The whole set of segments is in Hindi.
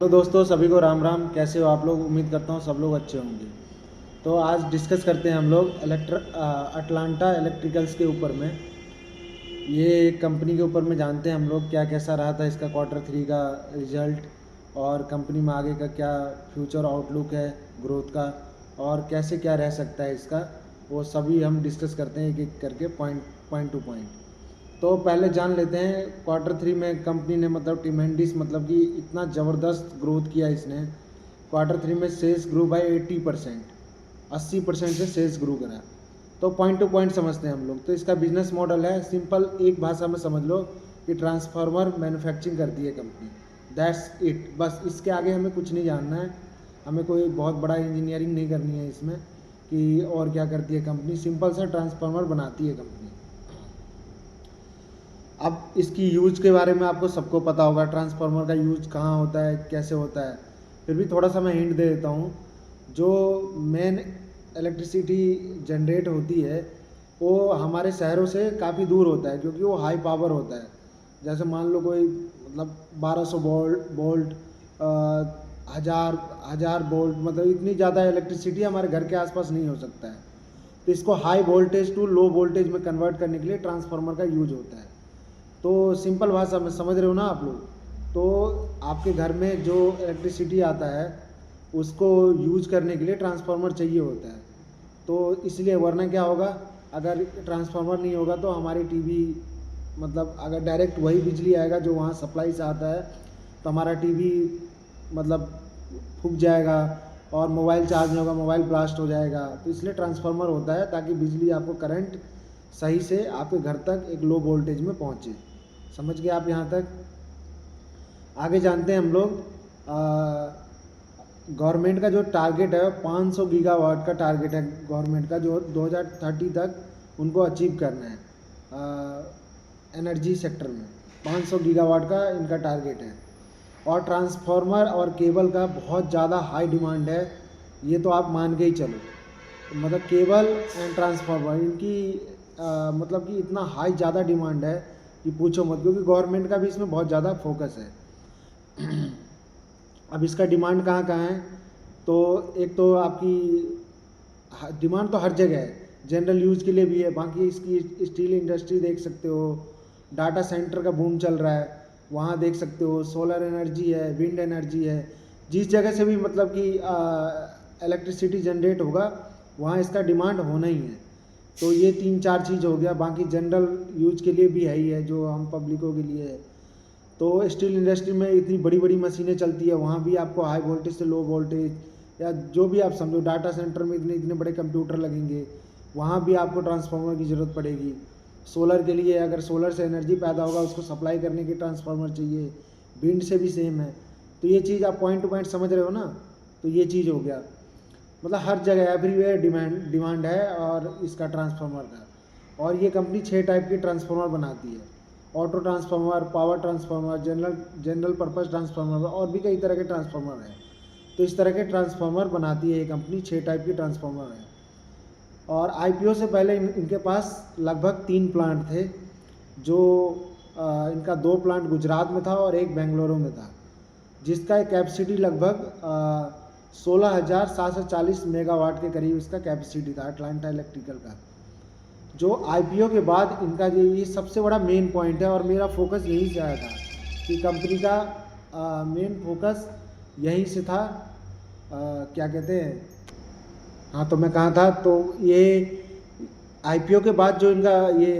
तो दोस्तों सभी को राम राम। कैसे हो आप लोग? उम्मीद करता हूँ सब लोग अच्छे होंगे। तो आज डिस्कस करते हैं हम लोग अटलांटा इलेक्ट्रिकल्स के ऊपर में। ये कंपनी के ऊपर में जानते हैं हम लोग क्या कैसा रहा था इसका क्वार्टर 3 का रिजल्ट, और कंपनी में आगे का क्या फ्यूचर आउटलुक है ग्रोथ का, और कैसे क्या रह सकता है इसका। वो सभी हम डिस्कस करते हैं एक एक करके, पॉइंट पॉइंट टू पॉइंट। तो पहले जान लेते हैं क्वार्टर 3 में कंपनी ने मतलब टिमेंडिस मतलब कि इतना ज़बरदस्त ग्रोथ किया इसने। क्वार्टर 3 में सेल्स ग्रो बाय 80%, 80% से सेल्स ग्रो करा। तो पॉइंट टू पॉइंट समझते हैं हम लोग। तो इसका बिजनेस मॉडल है सिंपल, एक भाषा में समझ लो कि ट्रांसफार्मर मैन्युफैक्चरिंग करती है कंपनी। दैट्स इट, बस इसके आगे हमें कुछ नहीं जानना है। हमें कोई बहुत बड़ा इंजीनियरिंग नहीं करनी है इसमें कि और क्या करती है कंपनी। सिंपल सा ट्रांसफार्मर बनाती है कंपनी। अब इसकी यूज के बारे में आपको सबको पता होगा, ट्रांसफार्मर का यूज कहाँ होता है, कैसे होता है। फिर भी थोड़ा सा मैं हिंट दे देता हूँ। जो मेन इलेक्ट्रिसिटी जनरेट होती है वो हमारे शहरों से काफ़ी दूर होता है, क्योंकि वो हाई पावर होता है। जैसे मान लो कोई मतलब 1200 वोल्ट, हज़ार हज़ार वोल्ट, मतलब इतनी ज़्यादा इलेक्ट्रिसिटी हमारे घर के आसपास नहीं हो सकता है। तो इसको high voltage to low voltage में कन्वर्ट करने के लिए ट्रांसफार्मर का यूज होता है। तो सिंपल भाषा में समझ रहे हो ना आप लोग? तो आपके घर में जो इलेक्ट्रिसिटी आता है उसको यूज करने के लिए ट्रांसफार्मर चाहिए होता है। तो इसलिए, वरना क्या होगा, अगर ट्रांसफार्मर नहीं होगा तो हमारी टीवी, मतलब अगर डायरेक्ट वही बिजली आएगा जो वहाँ सप्लाई से आता है, तो हमारा टीवी मतलब फूक जाएगा, और मोबाइल चार्ज नहीं होगा, मोबाइल ब्लास्ट हो जाएगा। तो इसलिए ट्रांसफार्मर होता है ताकि बिजली आपको करंट सही से आपके घर तक एक लो वोल्टेज में पहुँचे। समझ गए आप यहाँ तक? आगे जानते हैं हम लोग। गवर्नमेंट का जो टारगेट है 500 गीगावाट का टारगेट है गवर्नमेंट का, जो 2030 तक उनको अचीव करना है एनर्जी सेक्टर में। 500 गीगावाट का इनका टारगेट है। और ट्रांसफार्मर और केबल का बहुत ज़्यादा हाई डिमांड है, ये तो आप मान के ही चलो। मतलब केबल एंड ट्रांसफार्मर इनकी मतलब कि इतना हाई ज़्यादा डिमांड है कि पूछो मत, क्योंकि गवर्नमेंट का भी इसमें बहुत ज़्यादा फोकस है। अब इसका डिमांड कहाँ कहाँ है? तो एक तो आपकी डिमांड तो हर जगह है, जनरल यूज़ के लिए भी है। बाकी इसकी स्टील इंडस्ट्री देख सकते हो, डाटा सेंटर का बूम चल रहा है वहाँ देख सकते हो, सोलर एनर्जी है, विंड एनर्जी है। जिस जगह से भी मतलब कि इलेक्ट्रिसिटी जनरेट होगा वहाँ इसका डिमांड होना ही है। तो ये 3-4 चीज़ हो गया। बाकी जनरल यूज के लिए भी है ही है, जो हम पब्लिकों के लिए है। तो स्टील इंडस्ट्री में इतनी बड़ी बड़ी मशीनें चलती है, वहाँ भी आपको हाई वोल्टेज से लो वोल्टेज या जो भी आप समझो, डाटा सेंटर में इतने इतने बड़े कंप्यूटर लगेंगे, वहाँ भी आपको ट्रांसफार्मर की ज़रूरत पड़ेगी। सोलर के लिए, अगर सोलर से एनर्जी पैदा होगा उसको सप्लाई करने के ट्रांसफार्मर चाहिए। विंड से भी सेम है। तो ये चीज़ आप पॉइंट टू पॉइंट समझ रहे हो ना? तो ये चीज़ हो गया। मतलब हर जगह एवरीवेयर डिमांड है और इसका ट्रांसफार्मर का। और ये कंपनी 6 टाइप की ट्रांसफार्मर बनाती है। Auto transformer, power transformer, general purpose transformer, और भी कई तरह के ट्रांसफार्मर हैं। तो इस तरह के ट्रांसफार्मर बनाती है ये कंपनी। 6 टाइप की ट्रांसफार्मर है। और आईपीओ से पहले इनके पास लगभग 3 प्लांट थे। जो इनका 2 प्लांट गुजरात में था और एक बेंगलुरु में था, जिसका कैपेसिटी लगभग 16,740 मेगावाट के करीब इसका कैपेसिटी था अटलांटा इलेक्ट्रिकल का। जो आईपीओ के बाद इनका ये सबसे बड़ा मेन पॉइंट है, और मेरा फोकस यहीं से आया था कि कंपनी का मेन फोकस यहीं से था। क्या कहते हैं, हाँ तो मैं कहाँ था, तो ये आईपीओ के बाद जो इनका ये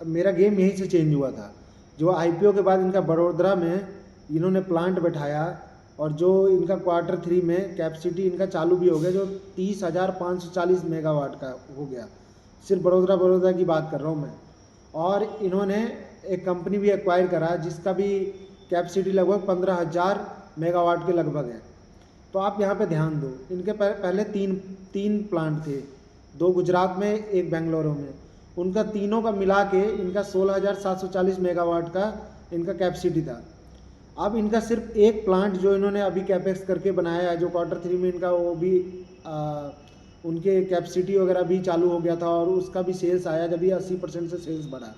मेरा गेम यहीं से चेंज हुआ था। जो आईपीओ के बाद इनका बड़ोदरा में इन्होंने प्लांट बैठाया, और जो इनका क्वार्टर 3 में कैपेसिटी इनका चालू भी हो गया, जो 30,540 मेगावाट का हो गया। सिर्फ बड़ोदरा की बात कर रहा हूँ मैं। और इन्होंने एक कंपनी भी एक्वायर करा जिसका भी कैपेसिटी लगभग 15,000 मेगावाट के लगभग है। तो आप यहाँ पे ध्यान दो, इनके पहले तीन तीन प्लांट थे, 2 गुजरात में, एक बेंगलुरु में। उनका तीनों का मिला के इनका 16,740 मेगावाट का इनका कैपेसिटी था। अब इनका सिर्फ एक प्लांट जो इन्होंने अभी कैपेक्स करके बनाया है, जो क्वार्टर 3 में इनका वो भी उनके कैपेसिटी वगैरह भी चालू हो गया था, और उसका भी सेल्स आया जब ये 80% से सेल्स बढ़ा।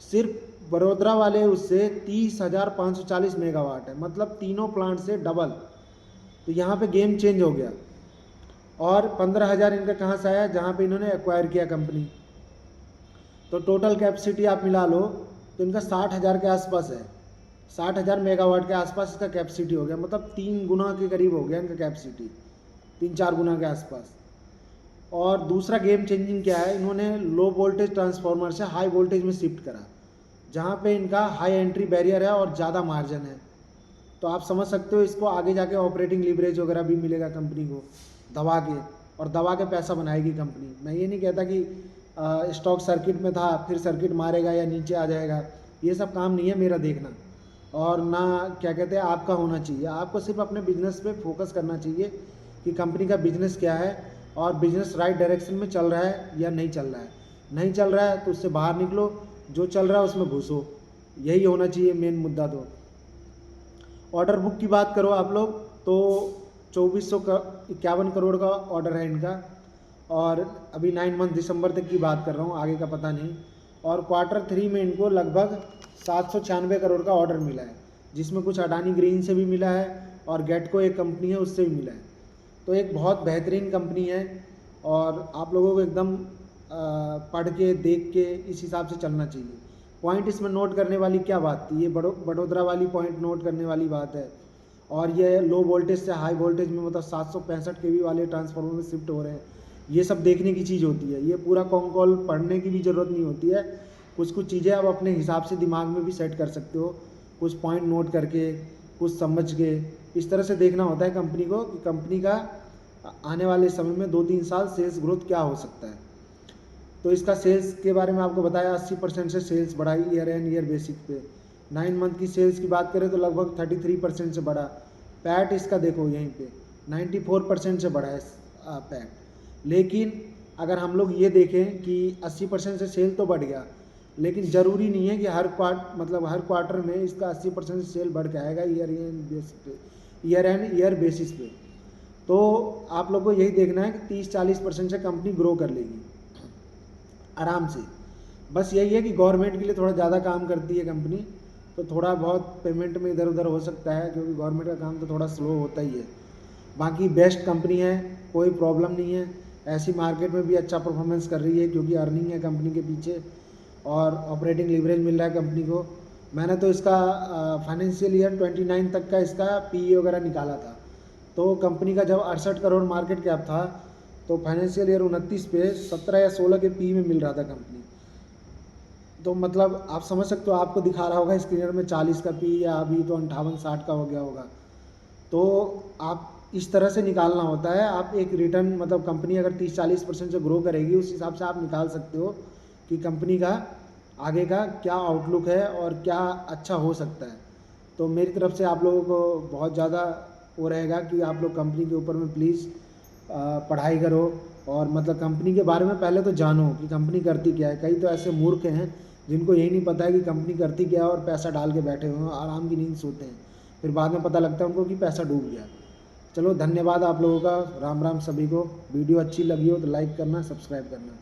सिर्फ बड़ोदरा वाले उससे 30,540 मेगावाट है, मतलब तीनों प्लांट से डबल। तो यहाँ पे गेम चेंज हो गया। और 15,000 इनका कहाँ से आया, जहाँ पे इन्होंने एक्वायर किया कंपनी। तो टोटल कैपेसिटी आप मिला लो तो इनका 60,000 के आसपास है, 60,000 मेगावाट के आसपास इसका कैपेसिटी हो गया, मतलब 3 गुना के करीब हो गया इनका कैपेसिटी, 3-4 गुना के आसपास। और दूसरा गेम चेंजिंग क्या है, इन्होंने लो वोल्टेज ट्रांसफार्मर से हाई वोल्टेज में शिफ्ट करा, जहाँ पे इनका हाई एंट्री बैरियर है और ज़्यादा मार्जिन है। तो आप समझ सकते हो इसको आगे जाके ऑपरेटिंग लीवरेज वगैरह भी मिलेगा कंपनी को दबा के, और दबा के पैसा बनाएगी कंपनी। मैं ये नहीं कहता कि स्टॉक सर्किट में था फिर सर्किट मारेगा या नीचे आ जाएगा, ये सब काम नहीं है मेरा देखना, और ना क्या कहते हैं आपका होना चाहिए। आपको सिर्फ अपने बिजनेस पे फोकस करना चाहिए कि कंपनी का बिजनेस क्या है और बिजनेस राइट डायरेक्शन में चल रहा है या नहीं चल रहा है। नहीं चल रहा है तो उससे बाहर निकलो, जो चल रहा है उसमें घुसो, यही होना चाहिए मेन मुद्दा। तो ऑर्डर बुक की बात करो आप लोग तो 2451 करोड़ का ऑर्डर है इनका, और अभी 9 मंथ दिसंबर तक की बात कर रहा हूँ, आगे का पता नहीं। और Q3 में इनको लगभग 796 करोड़ का ऑर्डर मिला है, जिसमें कुछ अडानी ग्रीन से भी मिला है और गेटको एक कंपनी है उससे भी मिला है। तो एक बहुत बेहतरीन कंपनी है, और आप लोगों को एकदम पढ़ के देख के इस हिसाब से चलना चाहिए। पॉइंट इसमें नोट करने वाली क्या बात थी, ये बड़ोदरा वाली पॉइंट नोट करने वाली बात है। और ये लो वोल्टेज से हाई वोल्टेज में मतलब 765 kV वाले ट्रांसफार्मर में शिफ्ट हो रहे हैं, ये सब देखने की चीज़ होती है। ये पूरा कॉल पढ़ने की भी ज़रूरत नहीं होती है, कुछ कुछ चीज़ें आप अपने हिसाब से दिमाग में भी सेट कर सकते हो, कुछ पॉइंट नोट करके, कुछ समझ के। इस तरह से देखना होता है कंपनी को कि कंपनी का आने वाले समय में 2-3 साल सेल्स ग्रोथ क्या हो सकता है। तो इसका सेल्स के बारे में आपको बताया, 80% से सेल्स बढ़ा ईयर एंड ईयर बेसिक पे। 9 मंथ की सेल्स की बात करें तो लगभग 33% से बढ़ा। पैट इसका देखो यहीं पे 94% से बढ़ा है पैट। लेकिन अगर हम लोग ये देखें कि 80% से सेल तो बढ़ गया, लेकिन ज़रूरी नहीं है कि हर क्वार्टर में इसका 80% से सेल बढ़ के आएगा ईयर एंड ईयर बेसिस पे। तो आप लोग को यही देखना है कि 30-40% से कंपनी ग्रो कर लेगी आराम से। बस यही है कि गवर्नमेंट के लिए थोड़ा ज़्यादा काम करती है कंपनी, तो थोड़ा बहुत पेमेंट में इधर उधर हो सकता है, क्योंकि गवर्नमेंट का काम तो थोड़ा स्लो होता ही है। बाकी बेस्ट कंपनी है, कोई प्रॉब्लम नहीं है। ऐसी मार्केट में भी अच्छा परफॉर्मेंस कर रही है, क्योंकि अर्निंग है कंपनी के पीछे और ऑपरेटिंग लीवरेज मिल रहा है कंपनी को। मैंने तो इसका फाइनेंशियल ईयर 29 तक का इसका PE वगैरह निकाला था। तो कंपनी का जब 68 करोड़ मार्केट कैप था, तो फाइनेंशियल ईयर 29 पे 17 या 16 के PE में मिल रहा था कंपनी। तो मतलब आप समझ सकते हो, आपको दिखा रहा होगा स्क्रीनर में 40 का PE, या अभी तो 58-60 का हो गया होगा। तो आप इस तरह से निकालना होता है। आप एक रिटर्न मतलब कंपनी अगर 30-40% से ग्रो करेगी, उस हिसाब से आप निकाल सकते हो कि कंपनी का आगे का क्या आउटलुक है और क्या अच्छा हो सकता है। तो मेरी तरफ से आप लोगों को बहुत ज़्यादा वो रहेगा कि आप लोग कंपनी के ऊपर में प्लीज़ पढ़ाई करो, और मतलब कंपनी के बारे में पहले तो जानो कि कंपनी करती क्या है। कई तो ऐसे मूर्ख हैं जिनको यही नहीं पता है कि कंपनी करती क्या है, और पैसा डाल के बैठे हुए हैं, आराम की नींद सोते हैं, फिर बाद में पता लगता है उनको कि पैसा डूब गया। चलो धन्यवाद आप लोगों का, राम राम सभी को। वीडियो अच्छी लगी हो तो लाइक करना, सब्सक्राइब करना।